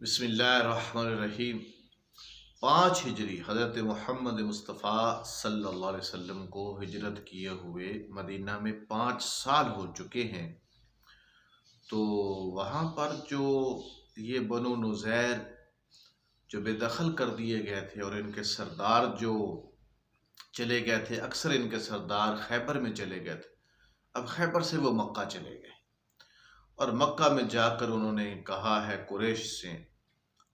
بسم اللہ الرحمن الرحیم۔ 5 ہجری حضرت محمد مصطفیٰ صلی اللہ علیہ وسلم کو ہجرت کیے ہوئے مدینہ میں 5 سال ہو چکے ہیں۔ تو وہاں پر جو یہ بنو نذیر جو بے دخل کر دیے گئے تھے اور ان کے سردار جو چلے گئے تھے، اکثر ان کے سردار خیبر میں چلے گئے تھے۔ اب خیبر سے وہ مکہ چلے گئے اور مکہ میں جا کر انہوں نے کہا ہے قریش سے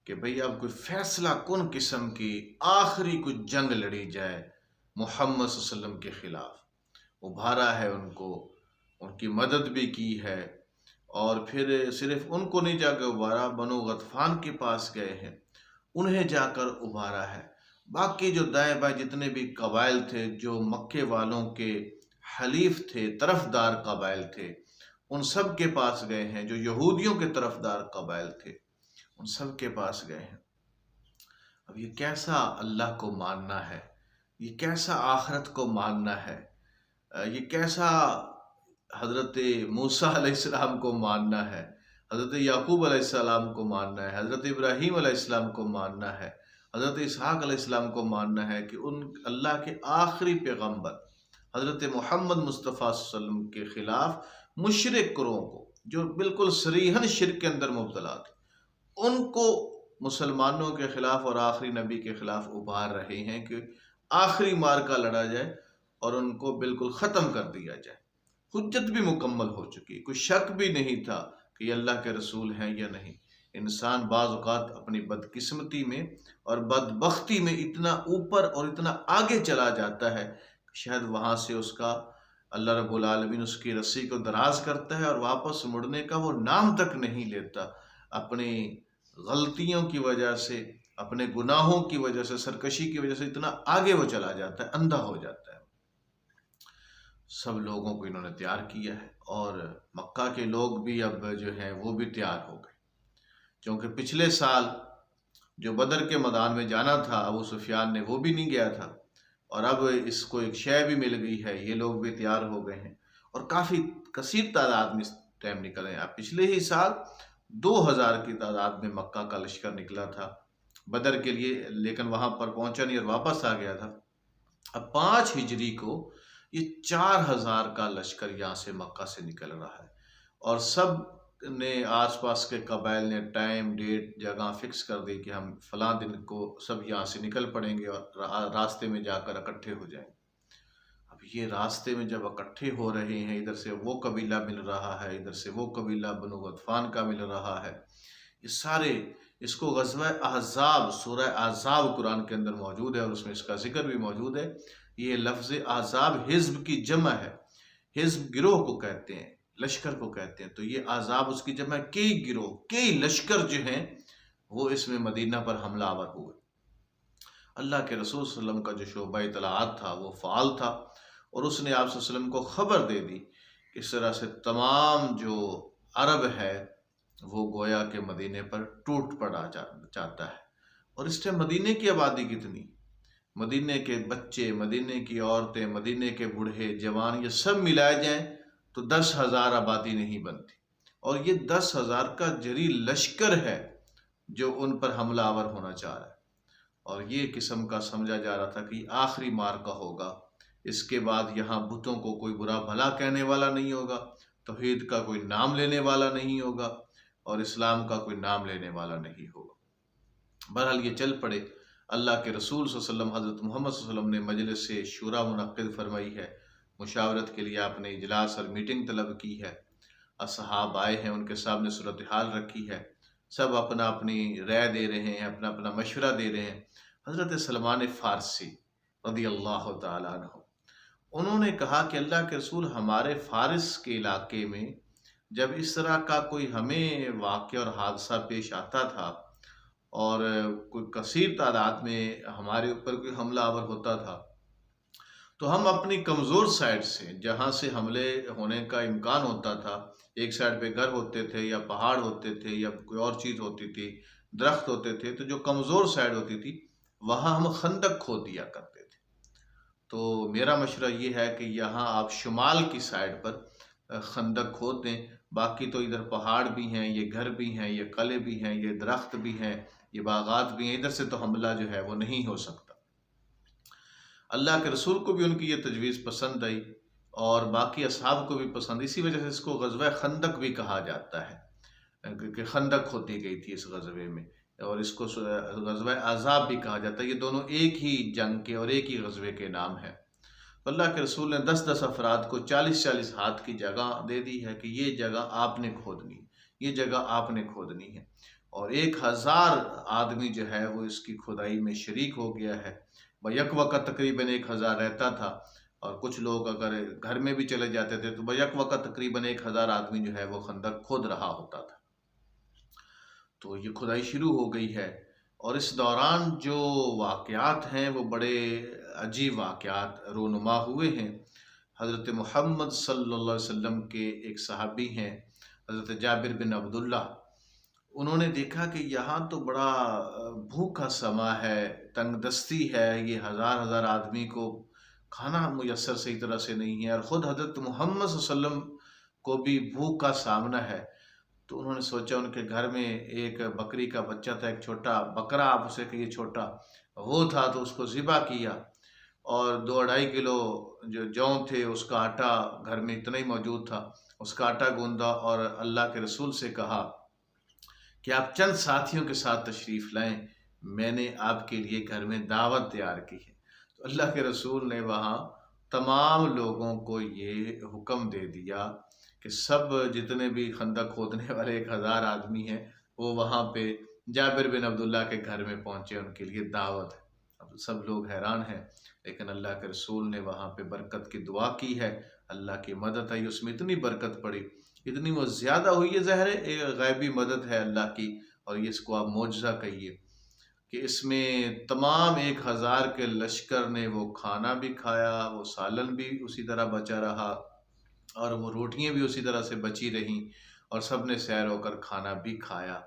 کہ بھئی اب کوئی فیصلہ کن قسم کی آخری کوئی جنگ لڑی جائے محمد صلی اللہ علیہ وسلم کے خلاف۔ ابھارا ہے ان کو، ان کی مدد بھی کی ہے، اور پھر صرف ان کو نہیں جا کے ابھارا، بنو غطفان کے پاس گئے ہیں، انہیں جا کر ابھارا ہے۔ باقی جو دائیں بائیں جتنے بھی قبائل تھے جو مکے والوں کے حلیف تھے، طرفدار قبائل تھے، ان سب کے پاس گئے ہیں۔ جو یہودیوں کے طرفدار قبائل تھے ان سب کے پاس گئے ہیں۔ اب یہ کیسا اللہ کو ماننا ہے، یہ کیسا آخرت کو ماننا ہے، یہ کیسا حضرت موسیٰ علیہ السلام کو ماننا ہے، حضرت یعقوب علیہ السلام کو ماننا ہے، حضرت ابراہیم علیہ السلام کو ماننا ہے، حضرت اسحاق علیہ السلام کو ماننا ہے کہ ان اللہ کے آخری پیغمبر حضرت محمد مصطفیٰ صلی اللہ علیہ وسلم کے خلاف مشرک گروہوں کو جو بالکل صریحاً شرک کے اندر مبتلا تھے، ان کو مسلمانوں کے خلاف اور آخری نبی کے خلاف ابھار رہے ہیں کہ آخری معرکہ لڑا جائے اور ان کو بالکل ختم کر دیا جائے۔ حجت بھی مکمل ہو چکی، کوئی شک بھی نہیں تھا کہ یہ اللہ کے رسول ہیں یا نہیں۔ انسان بعض اوقات اپنی بدقسمتی میں اور بدبختی میں اتنا اوپر اور اتنا آگے چلا جاتا ہے کہ شاید وہاں سے اس کا اللہ رب العالمین اس کی رسی کو دراز کرتا ہے اور واپس مڑنے کا وہ نام تک نہیں لیتا۔ اپنی غلطیوں کی وجہ سے، اپنے گناہوں کی وجہ سے، سرکشی کی وجہ سے اتنا آگے وہ چلا جاتا ہے، اندھا ہو جاتا ہے۔ سب لوگوں کو انہوں نے تیار کیا ہے اور مکہ کے لوگ بھی اب جو ہیں وہ بھی تیار ہو گئے، کیونکہ پچھلے سال جو بدر کے میدان میں جانا تھا ابو سفیان نے، وہ بھی نہیں گیا تھا، اور اب اس کو ایک شے بھی مل گئی ہے، یہ لوگ بھی تیار ہو گئے ہیں اور کافی کثیر تعداد میں اس ٹائم نکلے ہیں۔ اب پچھلے ہی سال 2000 کی تعداد میں مکہ کا لشکر نکلا تھا بدر کے لیے، لیکن وہاں پر پہنچا نہیں اور واپس آ گیا تھا۔ اب 5 ہجری کو یہ 4000 کا لشکر یہاں سے مکہ سے نکل رہا ہے، اور سب نے آس پاس کے قبائل نے ٹائم ڈیٹ جگہ فکس کر دی کہ ہم فلاں دن کو سب یہاں سے نکل پڑیں گے اور راستے میں جا کر اکٹھے ہو جائیں گے۔ اب یہ راستے میں جب اکٹھے ہو رہے ہیں، ادھر سے وہ قبیلہ مل رہا ہے، ادھر سے وہ قبیلہ بنو غطفان کا مل رہا ہے، یہ سارے، اس کو غزوہ احزاب، سورہ احزاب قرآن کے اندر موجود ہے اور اس میں اس کا ذکر بھی موجود ہے۔ یہ لفظ احزاب حزب کی جمع ہے، حزب گروہ کو کہتے ہیں، لشکر کو کہتے ہیں، تو یہ احزاب اس کی جمع ہے۔ کئی گروہ، کئی لشکر جو ہیں وہ اس میں مدینہ پر حملہ آور ہوئے۔ اللہ کے رسول صلی اللہ علیہ وسلم کا جو شعبہ اطلاعات تھا وہ فعال تھا، اور اس نے آپ صلی اللہ علیہ وسلم کو خبر دے دی کہ اس طرح سے تمام جو عرب ہے وہ گویا کہ مدینے پر ٹوٹ پڑا چاہتا ہے۔ اور اس ٹائم مدینے کی آبادی کتنی، مدینے کے بچے، مدینے کی عورتیں، مدینے کے بوڑھے جوان، یہ سب ملائے جائیں تو 10,000 آبادی نہیں بنتی، اور یہ 10,000 کا جری لشکر ہے جو ان پر حملہ آور ہونا چاہ رہا ہے، اور یہ قسم کا سمجھا جا رہا تھا کہ یہ آخری معرکہ ہوگا، اس کے بعد یہاں بتوں کو کوئی برا بھلا کہنے والا نہیں ہوگا، توحید کا کوئی نام لینے والا نہیں ہوگا، اور اسلام کا کوئی نام لینے والا نہیں ہوگا۔ بہرحال یہ چل پڑے۔ اللہ کے رسول صلی اللہ علیہ وسلم، حضرت محمد صلی اللہ علیہ وسلم نے مجلس سے شورا منعقد فرمائی ہے، مشاورت کے لیے آپ نے اجلاس اور میٹنگ طلب کی ہے، اصحاب آئے ہیں، ان کے سامنے صورتحال رکھی ہے، سب اپنا اپنی رائے دے رہے ہیں، اپنا اپنا مشورہ دے رہے ہیں۔ حضرت سلمان فارسی رضی اللہ تعالیٰ عنہ، انہوں نے کہا کہ اللہ کے رسول، ہمارے فارس کے علاقے میں جب اس طرح کا کوئی ہمیں واقعہ اور حادثہ پیش آتا تھا اور کوئی کثیر تعداد میں ہمارے اوپر کوئی حملہ آور ہوتا تھا، تو ہم اپنی کمزور سائڈ سے، جہاں سے حملے ہونے کا امکان ہوتا تھا، ایک سائڈ پہ گھر ہوتے تھے یا پہاڑ ہوتے تھے یا کوئی اور چیز ہوتی تھی، درخت ہوتے تھے، تو جو کمزور سائڈ ہوتی تھی وہاں ہم خندق کھود دیا کرتے تھے۔ تو میرا مشورہ یہ ہے کہ یہاں آپ شمال کی سائڈ پر خندق کھود دیں باقی تو ادھر پہاڑ بھی ہیں، یہ گھر بھی ہیں، یہ قلعے بھی ہیں، یہ درخت بھی ہیں، یہ باغات بھی ہیں، ادھر سے تو حملہ جو ہے وہ نہیں ہو سکتا۔ اللہ کے رسول کو بھی ان کی یہ تجویز پسند آئی اور باقی اصحاب کو بھی پسند، اسی وجہ سے اس کو غزوہ خندق بھی کہا جاتا ہے، کیونکہ خندق ہوتی گئی تھی اس غزوے میں، اور اس کو غزوہ احزاب بھی کہا جاتا ہے۔ یہ دونوں ایک ہی جنگ کے اور ایک ہی غزوے کے نام ہیں۔ اللہ کے رسول نے 10 افراد کو 40 ہاتھ کی جگہ دے دی ہے کہ یہ جگہ آپ نے کھودنی، یہ جگہ آپ نے کھودنی ہے، اور 1000 آدمی جو ہے وہ اس کی کھدائی میں شریک ہو گیا ہے۔ بیک وقت تقریباً 1000 رہتا تھا، اور کچھ لوگ اگر گھر میں بھی چلے جاتے تھے تو بیک وقت تقریباً 1000 آدمی جو ہے وہ خندق کھود رہا ہوتا تھا۔ تو یہ کھدائی شروع ہو گئی ہے، اور اس دوران جو واقعات ہیں وہ بڑے عجیب واقعات رونما ہوئے ہیں۔ حضرت محمد صلی اللہ علیہ وسلم کے ایک صحابی ہیں حضرت جابر بن عبداللہ، انہوں نے دیکھا کہ یہاں تو بڑا بھوکا سما ہے، تنگ دستی ہے، یہ 1000 آدمی کو کھانا میسر صحیح طرح سے نہیں ہے، اور خود حضرت محمد صلی اللہ علیہ وسلم کو بھی بھوک کا سامنا ہے۔ تو انہوں نے سوچا ان کے گھر میں ایک بکری کا بچہ تھا، ایک چھوٹا بکرا، آپ اسے کہیے چھوٹا، وہ تھا، تو اس کو ذبح کیا، اور 2-2.5 کلو جو جوں تھے اس کا آٹا گھر میں اتنا ہی موجود تھا، اس کا آٹا گوندا، اور اللہ کے رسول سے کہا کہ آپ چند ساتھیوں کے ساتھ تشریف لائیں، میں نے آپ کے لیے گھر میں دعوت تیار کی ہے۔ تو اللہ کے رسول نے وہاں تمام لوگوں کو یہ حکم دے دیا کہ سب جتنے بھی خندق کھودنے والے 1000 آدمی ہیں وہ وہاں پہ جابر بن عبداللہ کے گھر میں پہنچے، ان کے لیے دعوت ہے۔ اب سب لوگ حیران ہیں، لیکن اللہ کے رسول نے وہاں پہ برکت کی دعا کی ہے، اللہ کی مدد آئی، اس میں اتنی برکت پڑی، اتنی وہ زیادہ ہوئی ہے، ظاہر ہے ایک غیبی مدد ہے اللہ کی، اور یہ اس کو آپ معجزہ کہیے کہ اس میں تمام 1000 کے لشکر نے وہ کھانا بھی کھایا، وہ سالن بھی اسی طرح بچا رہا، اور وہ روٹیاں بھی اسی طرح سے بچی رہیں، اور سب نے سیر ہو کر کھانا بھی کھایا۔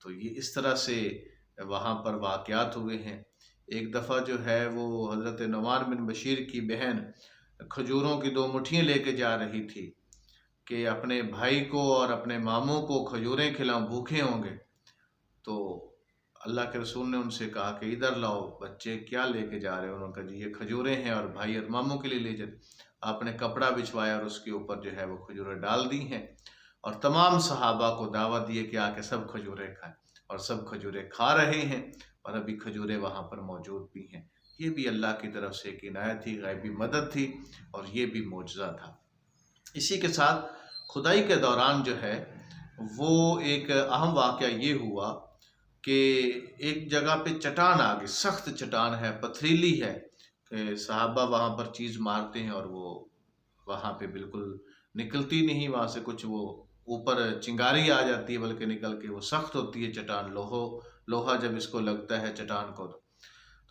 تو یہ اس طرح سے وہاں پر واقعات ہوئے ہیں۔ ایک دفعہ جو ہے وہ حضرت نعمان بن بشیر کی بہن کھجوروں کی 2 مٹھیاں لے کے جا رہی تھی کہ اپنے بھائی کو اور اپنے ماموں کو کھجوریں کھلاؤں، بھوکے ہوں گے۔ تو اللہ کے رسول نے ان سے کہا کہ ادھر لاؤ بچے، کیا لے کے جا رہے ہیں؟ انہوں نے کہا جی یہ کھجوریں ہیں، اور بھائی اور ماموں کے لیے لے جائے۔ آپ نے کپڑا بچھوایا اور اس کے اوپر جو ہے وہ کھجوریں ڈال دی ہیں، اور تمام صحابہ کو دعوت دیے کہ آ کے سب کھجوریں کھائیں، اور سب کھجوریں کھا رہے ہیں، اور ابھی کھجوریں وہاں پر موجود بھی ہیں۔ یہ بھی اللہ کی طرف سے ایک عنایت تھی، غیبی مدد تھی، اور یہ بھی معجزہ تھا۔ اسی کے ساتھ کھدائی کے دوران جو ہے وہ ایک اہم واقعہ یہ ہوا کہ ایک جگہ پہ چٹان آ گئی، سخت چٹان ہے، پتھریلی ہے، کہ صحابہ وہاں پر چیز مارتے ہیں اور وہ وہاں پہ بالکل نکلتی نہیں، وہاں سے کچھ وہ اوپر چنگاری آ جاتی ہے، بلکہ نکل کے وہ سخت ہوتی ہے چٹان، لوہا جب اس کو لگتا ہے چٹان کو،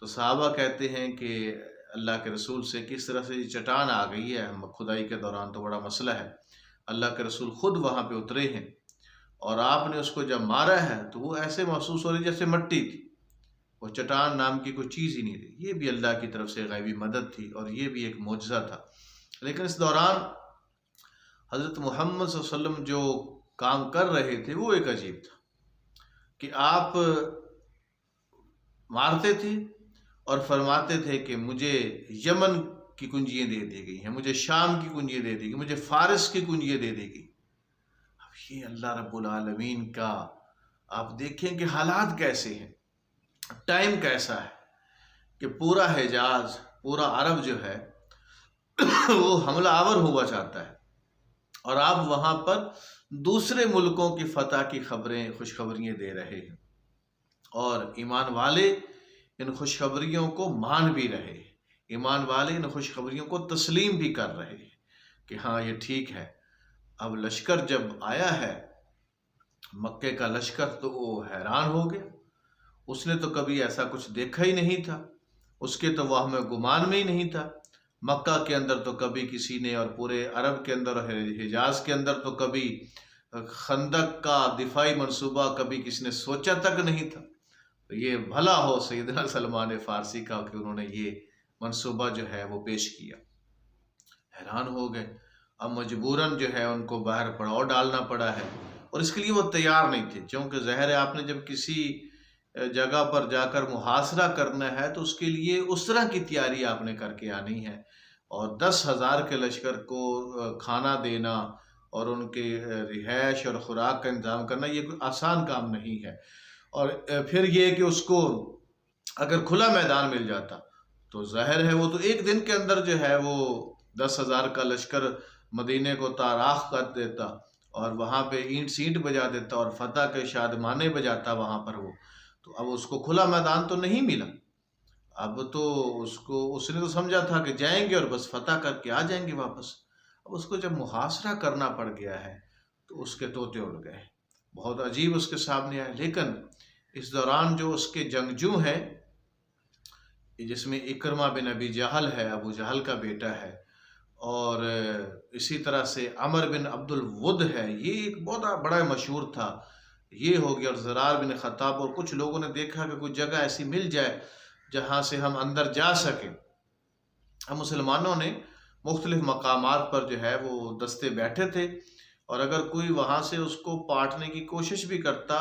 تو صحابہ کہتے ہیں کہ اللہ کے رسول سے کس طرح سے یہ چٹان آ گئی ہے، کھدائی کے دوران تو بڑا مسئلہ ہے۔ اللہ کے رسول خود وہاں پہ اترے ہیں، اور آپ نے اس کو جب مارا ہے تو وہ ایسے محسوس ہو رہی جیسے مٹی تھی، وہ چٹان نام کی کوئی چیز ہی نہیں تھی۔ یہ بھی اللہ کی طرف سے غیبی مدد تھی، اور یہ بھی ایک معجزہ تھا۔ لیکن اس دوران حضرت محمد صلی اللہ علیہ وسلم جو کام کر رہے تھے وہ ایک عجیب تھا، کہ آپ مارتے تھے اور فرماتے تھے کہ مجھے یمن کی کنجیاں دے دی گئی ہیں، مجھے شام کی کنجیاں دے دی گئی، مجھے فارس کی کنجیاں دے دی گئی۔ اب یہ اللہ رب العالمین کا آپ دیکھیں کہ حالات کیسے ہیں، ٹائم کیسا ہے کہ پورا حجاز، پورا عرب جو ہے وہ حملہ آور ہوا چاہتا ہے، اور آپ وہاں پر دوسرے ملکوں کی فتح کی خبریں، خوشخبریاں دے رہے ہیں، اور ایمان والے ان خوشخبریوں کو مان بھی رہے ہیں، ایمان والے ان خوشخبریوں کو تسلیم بھی کر رہے ہیں کہ ہاں یہ ٹھیک ہے۔ اب لشکر جب آیا ہے، مکے کا لشکر، تو وہ حیران ہو گیا، اس نے تو کبھی ایسا کچھ دیکھا ہی نہیں تھا، اس کے تو وہ ہمیں گمان میں ہی نہیں تھا۔ مکہ کے اندر تو کبھی کسی نے، اور پورے عرب کے اندر اور حجاز کے اندر تو کبھی خندق کا دفاعی منصوبہ کبھی کسی نے سوچا تک نہیں تھا۔ تو یہ بھلا ہو سیدنا سلمان فارسی کا کہ انہوں نے یہ منصوبہ جو ہے وہ پیش کیا۔ حیران ہو گئے، اب مجبوراً جو ہے ان کو باہر پڑاؤ ڈالنا پڑا ہے، اور اس کے لیے وہ تیار نہیں تھے، کیونکہ ظاہر ہے آپ نے جب کسی جگہ پر جا کر محاصرہ کرنا ہے تو اس کے لیے اس طرح کی تیاری آپ نے کر کے آنی ہے، اور 10,000 کے لشکر کو کھانا دینا اور ان کے رہائش اور خوراک کا انتظام کرنا یہ کوئی آسان کام نہیں ہے۔ اور پھر یہ کہ اس کو اگر کھلا میدان مل جاتا تو ظاہر ہے وہ تو ایک دن کے اندر جو ہے وہ 10,000 کا لشکر مدینے کو تاراخ کر دیتا، اور وہاں پہ اینٹ سینٹ بجا دیتا اور فتح کے شادمانے بجاتا وہاں پر وہ۔ تو اب اس کو کھلا میدان تو نہیں ملا، اب تو اس نے تو سمجھا تھا کہ جائیں گے اور بس فتح کر کے آ جائیں گے واپس۔ اب اس کو جب محاصرہ کرنا پڑ گیا ہے تو اس کے طوطے اڑ گئے، بہت عجیب اس کے سامنے آئے۔ لیکن اس دوران جو اس کے جنگجو ہیں، جس میں اکرمہ بن ابی جہل ہے، ابو جہل کا بیٹا ہے، اور اسی طرح سے عمر بن عبد الود ہے، یہ ایک بہت بڑا مشہور تھا، یہ ہو گیا، اور زرار بن خطاب، اور کچھ لوگوں نے دیکھا کہ کوئی جگہ ایسی مل جائے جہاں سے ہم اندر جا سکیں۔ ہم مسلمانوں نے مختلف مقامات پر جو ہے وہ دستے بیٹھے تھے، اور اگر کوئی وہاں سے اس کو پاٹنے کی کوشش بھی کرتا،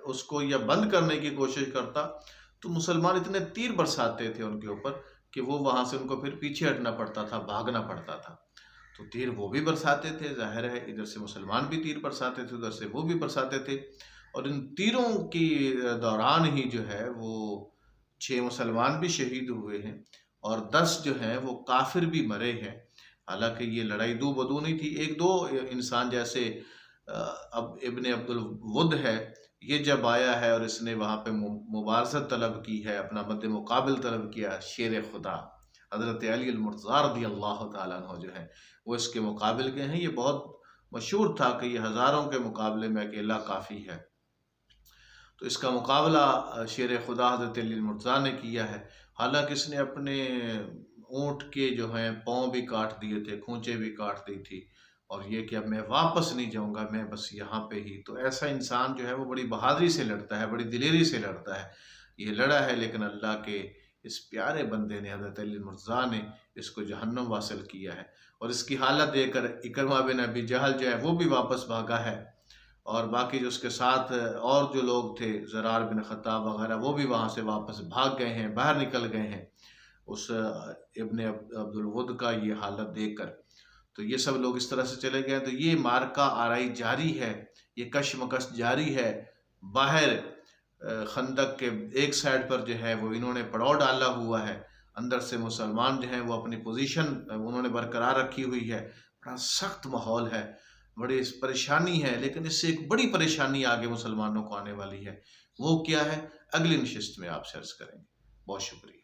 اس کو یا بند کرنے کی کوشش کرتا، تو مسلمان اتنے تیر برساتے تھے ان کے اوپر کہ وہ وہاں سے ان کو پھر پیچھے ہٹنا پڑتا تھا، بھاگنا پڑتا تھا۔ تو تیر وہ بھی برساتے تھے، ظاہر ہے ادھر سے مسلمان بھی تیر برساتے تھے، ادھر سے وہ بھی برساتے تھے، اور ان تیروں کی دوران ہی جو ہے وہ 6 مسلمان بھی شہید ہوئے ہیں، اور 10 جو ہیں وہ کافر بھی مرے ہیں۔ حالانکہ یہ لڑائی دو بدو نہیں تھی، ایک دو انسان جیسے اب ابن عبد الود ہے، یہ جب آیا ہے اور اس نے وہاں پہ مبارزت طلب کی ہے، اپنا مد مقابل طلب کیا، شیر خدا حضرت علی المرتضیٰ رضی اللہ تعالیٰ عنہ جو ہے وہ اس کے مقابل کے ہیں۔ یہ بہت مشہور تھا کہ یہ ہزاروں کے مقابلے میں اکیلا کافی ہے، تو اس کا مقابلہ شیر خدا حضرت علی المرتضیٰ نے کیا ہے۔ حالانکہ اس نے اپنے اونٹ کے جو ہیں پاؤں بھی کاٹ دیے تھے، کھونچے بھی کاٹ دی تھی، اور یہ کہ اب میں واپس نہیں جاؤں گا، میں بس یہاں پہ ہی۔ تو ایسا انسان جو ہے وہ بڑی بہادری سے لڑتا ہے، بڑی دلیری سے لڑتا ہے، یہ لڑا ہے، لیکن اللہ کے اس پیارے بندے نے، حضرت علی المرتضیٰ نے اس کو جہنم واصل کیا ہے، اور اس کی حالت دیکھ کر اکرمہ بن ابی جہل جو ہے وہ بھی واپس بھاگا ہے، اور باقی جو اس کے ساتھ اور جو لوگ تھے، زرار بن خطاب وغیرہ، وہ بھی وہاں سے واپس بھاگ گئے ہیں، باہر نکل گئے ہیں اس ابن عبد الود کا یہ حالت دیکھ کر۔ تو یہ سب لوگ اس طرح سے چلے گئے، تو یہ مارکہ آرائی جاری ہے، یہ کشمکش جاری ہے۔ باہر خندق کے ایک سائڈ پر جو ہے وہ انہوں نے پڑاؤ ڈالا ہوا ہے، اندر سے مسلمان جو ہیں وہ اپنی پوزیشن انہوں نے برقرار رکھی ہوئی ہے، بڑا سخت ماحول ہے، بڑی پریشانی ہے۔ لیکن اس سے ایک بڑی پریشانی آگے مسلمانوں کو آنے والی ہے، وہ کیا ہے؟ اگلی نشست میں آپ سے عرض کریں گے۔ بہت شکریہ۔